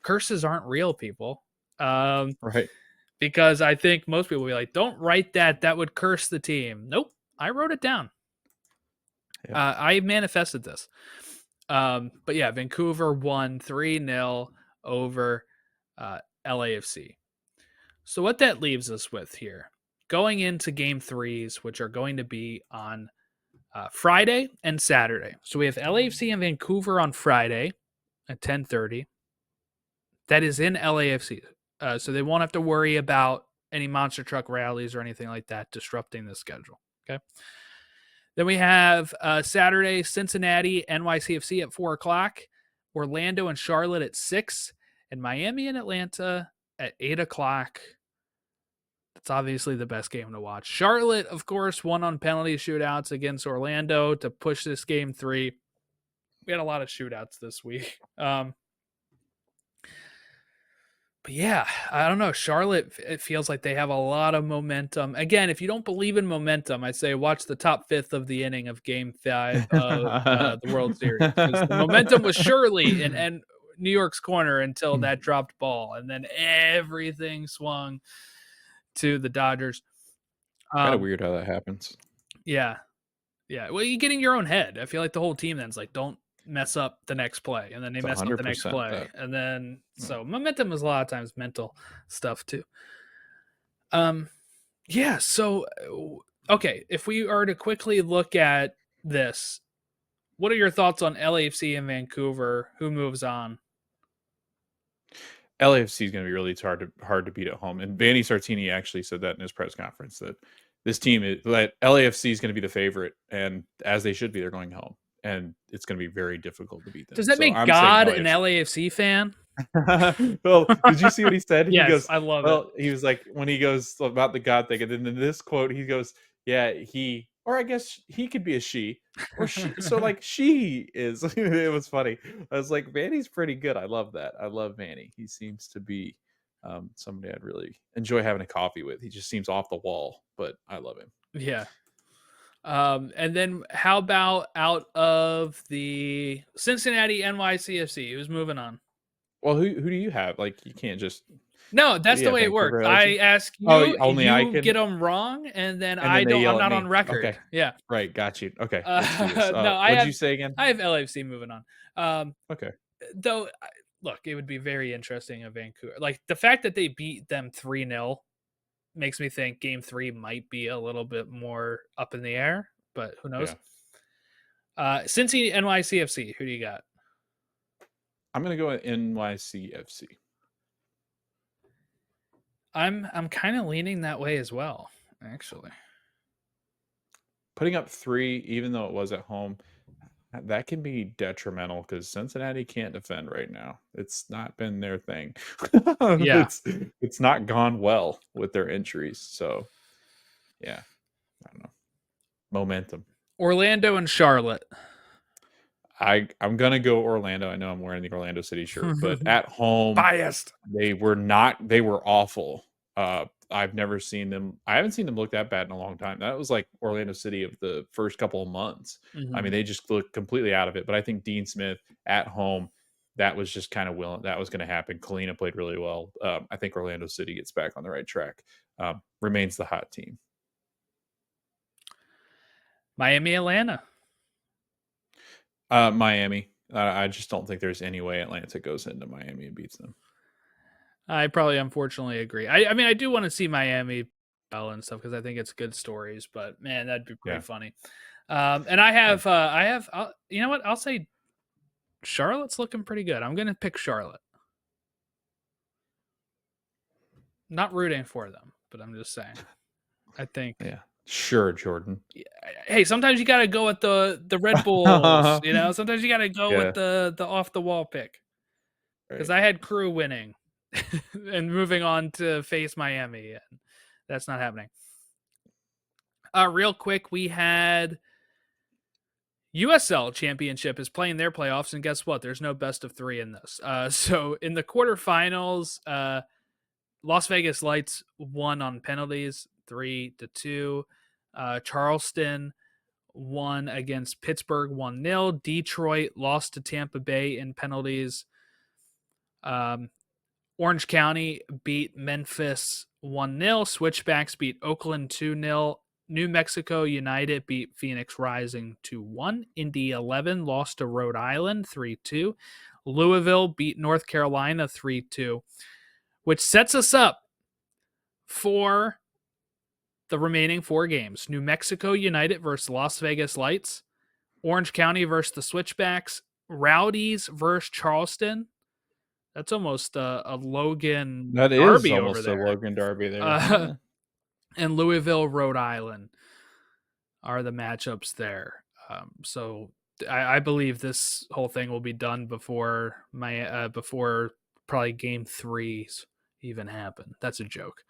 A: Curses aren't real, people.
B: Right.
A: Because I think most people will be like, don't write that. That would curse the team. Nope. I wrote it down.
B: Yep.
A: I manifested this. But yeah, Vancouver won 3-0 over LAFC. So what that leaves us with here, going into game 3s, which are going to be on Friday and Saturday. So we have LAFC and Vancouver on Friday at 10:30. That is in LAFC. So they won't have to worry about any monster truck rallies or anything like that disrupting the schedule. Okay. Then we have Saturday, Cincinnati, NYCFC at 4 o'clock, Orlando and Charlotte at 6, and Miami and Atlanta at 8 o'clock. It's obviously the best game to watch. Charlotte, of course, won on penalty shootouts against Orlando to push this game 3. We had a lot of shootouts this week. But yeah, I don't know. Charlotte, it feels like they have a lot of momentum. Again, if you don't believe in momentum, I say watch the top fifth of the inning of Game 5 of the World Series, because the momentum was surely in New York's corner until that dropped ball, and then everything swung to the Dodgers.
B: Kind of weird how that happens.
A: Yeah, yeah. Well, you get in your own head. I feel like the whole team then's like, don't mess up the next play, and then they
B: It's
A: mess up the next
B: 100%
A: play,
B: that.
A: and then
B: Yeah.
A: so momentum is a lot of times mental stuff too. Yeah. So, okay, if we are to quickly look at this, what are your thoughts on LAFC in Vancouver? Who moves on?
B: LAFC is going to be really hard to beat at home. And Vanny Sartini actually said that in his press conference that this team is that LAFC is going to be the favorite, and as they should be, they're going home, and it's going to be very difficult to beat them.
A: Does that
B: So
A: make
B: I'm saying
A: God an
B: LAFC.
A: LAFC fan?
B: Well, did you see what he said? He
A: Yes,
B: goes,
A: I love it.
B: well, he was like, when he goes about the God thing, and then in this quote, he goes, yeah, he, or I guess he could be a she, or she. So like she is. It was funny. I was like, Vanny's pretty good. I love that. I love Vanny. He seems to be somebody I'd really enjoy having a coffee with. He just seems off the wall, but I love him.
A: Yeah. And then how about out of the Cincinnati NYCFC? Who's moving on?
B: Well, who do you have? Like, you can't just.
A: No, that's the
B: Yeah,
A: way it works.
B: Vancouver
A: I
B: LAFC.
A: ask
B: Oh,
A: you,
B: only I
A: you
B: can.
A: get them wrong, and then
B: And then they
A: I'm
B: yell at
A: not
B: me.
A: on record.
B: Okay.
A: Yeah.
B: Right. Got you. Okay. Let's do this.
A: No,
B: What'd you say again?
A: I have LAFC moving on.
B: Okay.
A: Though, look, it would be very interesting in Vancouver. Like the fact that they beat them 3-0 makes me think Game 3 might be a little bit more up in the air, but who knows?
B: Yeah.
A: Cincy NYCFC, who do you got?
B: I'm gonna go with NYCFC.
A: I'm kind of leaning that way as well, actually.
B: Putting up 3, even though it was at home, that can be detrimental because Cincinnati can't defend right now. It's not been their thing.
A: Yeah.
B: It's not gone well with their injuries. So yeah, I don't know. Momentum.
A: Orlando and Charlotte.
B: I'm gonna go Orlando. I know I'm wearing the Orlando City shirt, but at home
A: Biased.
B: they were awful. I've never seen them. I haven't seen them look that bad in a long time. That was like Orlando City of the first couple of months. I mean, they just looked completely out of it. But I think Dean Smith at home, that was just kind of willing. That was going to happen. Kalina played really well. I think Orlando City gets back on the right track. Remains the hot team.
A: Miami, Atlanta.
B: Miami. I just don't think there's any way Atlanta goes into Miami and beats them.
A: I probably unfortunately agree. I mean, I do want to see Miami and stuff because I think it's good stories, but man, that'd be pretty funny. And I have, you know what? I'll say Charlotte's looking pretty good. I'm going to pick Charlotte. Not rooting for them, but I'm just saying. I think.
B: Yeah. Sure, Jordan.
A: Hey, sometimes you got to go with the Red Bulls, you know? Sometimes you got to go with the off the wall pick. Because I had Crew winning and moving on to face Miami, and that's not happening. Real quick, we had USL Championship is playing their playoffs, and guess what? There's no best of 3 in this. So in the quarterfinals, Las Vegas Lights won on penalties, 3-2. Charleston won against Pittsburgh 1-0. Detroit lost to Tampa Bay in penalties. Orange County beat Memphis 1-0. Switchbacks beat Oakland 2-0. New Mexico United beat Phoenix Rising 2-1. Indy 11 lost to Rhode Island 3-2. Louisville beat North Carolina 3-2, which sets us up for the remaining 4 games. New Mexico United versus Las Vegas Lights. Orange County versus the Switchbacks. Rowdies versus Charleston. That's almost a Logan
B: That
A: derby
B: is
A: over
B: almost a
A: there.
B: Logan derby there.
A: And Louisville, Rhode Island are the matchups there. So I believe this whole thing will be done before before probably game 3s even happen. That's a joke.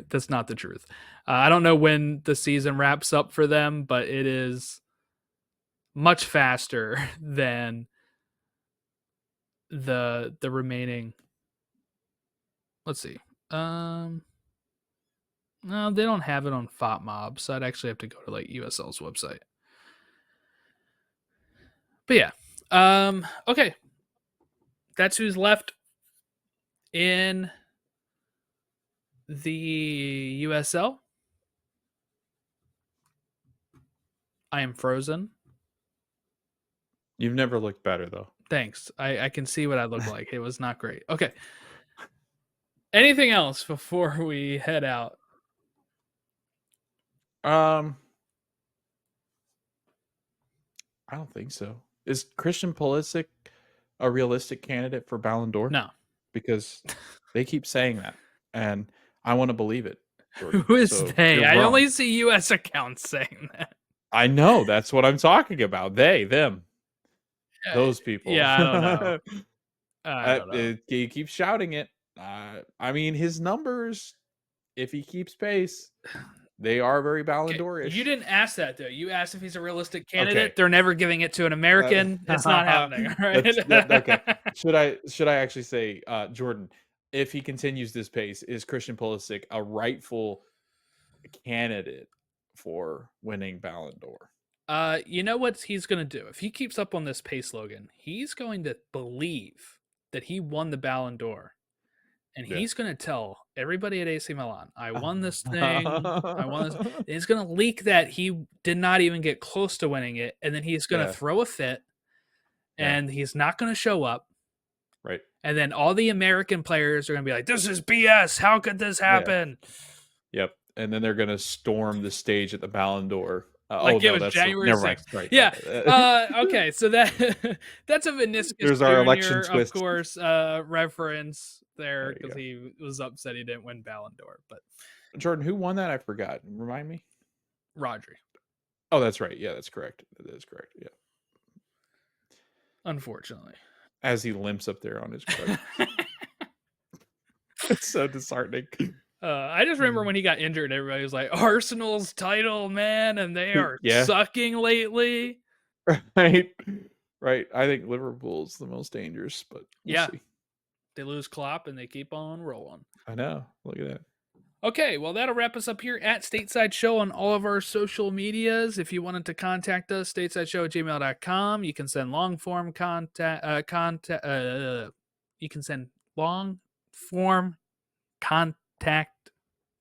A: That's not the truth. I don't know when the season wraps up for them, but it is much faster than the remaining. Let's see. No, they don't have it on FOTMob, so I'd actually have to go to like USL's website. But yeah. Okay. That's who's left in the USL. I am frozen.
B: You've never looked better though.
A: Thanks. I can see what I look like. It was not great. Okay. Anything else before we head out?
B: I don't think so. Is Christian Pulisic a realistic candidate for Ballon d'Or?
A: No.
B: Because they keep saying that, and I want to believe it. Jordan.
A: Who is
B: So
A: they?
B: you're
A: I
B: wrong.
A: only see U.S. accounts saying that.
B: I know. That's what I'm talking about. They, them, those people.
A: Yeah, I don't know. I don't know.
B: He keeps shouting it. I mean, his numbers, if he keeps pace, they are very Ballon d'Or-ish.
A: You didn't ask that though. You asked if he's a realistic candidate.
B: Okay.
A: They're never giving it to an American. It's not happening. All right.
B: Okay. Should I actually say, Jordan, if he continues this pace, is Christian Pulisic a rightful candidate for winning Ballon d'Or?
A: You know what he's going to do? If he keeps up on this pace, Logan, he's going to believe that he won the Ballon d'Or. And he's going to tell everybody at AC Milan, I won this thing. I won this. And he's going to leak that he did not even get close to winning it. And then he's going to throw a fit. And he's not going to show up.
B: Right.
A: And then all the American players are going to be like, this is BS. How could this happen?
B: Yep. And then they're going to storm the stage at the Ballon d'Or.
A: Like it was January 6th.
B: Right.
A: Yeah. Okay. So that's a Vinicius
B: There's our election
A: Jr.,
B: twist.
A: of course, reference there because he was upset he didn't win Ballon d'Or. But
B: Jordan, who won that? I forgot. Remind me.
A: Rodri.
B: Oh, that's right. Yeah, that's correct. That is correct. Yeah.
A: Unfortunately.
B: As he limps up there on his crutch. It's so disheartening.
A: I just remember when he got injured, everybody was like, Arsenal's title, man, and they are sucking lately.
B: Right. Right. I think Liverpool's the most dangerous, but we'll see.
A: They lose Klopp and they keep on rolling.
B: I know. Look at that.
A: Okay, well, that'll wrap us up here at Stateside Show on all of our social medias. If you wanted to contact us, statesideshow@gmail.com. You can send long form you can send long form contact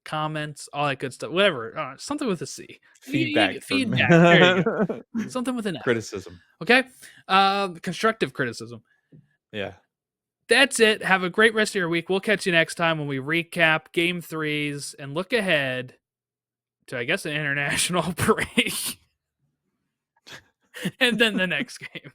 A: comments, all that good stuff, whatever, something with a C.
B: Feedback.
A: There you go. Something with an F.
B: Criticism.
A: Okay. Constructive criticism.
B: Yeah.
A: That's it. Have a great rest of your week. We'll catch you next time when we recap game 3s and look ahead to, I guess, an international break. And then the next game.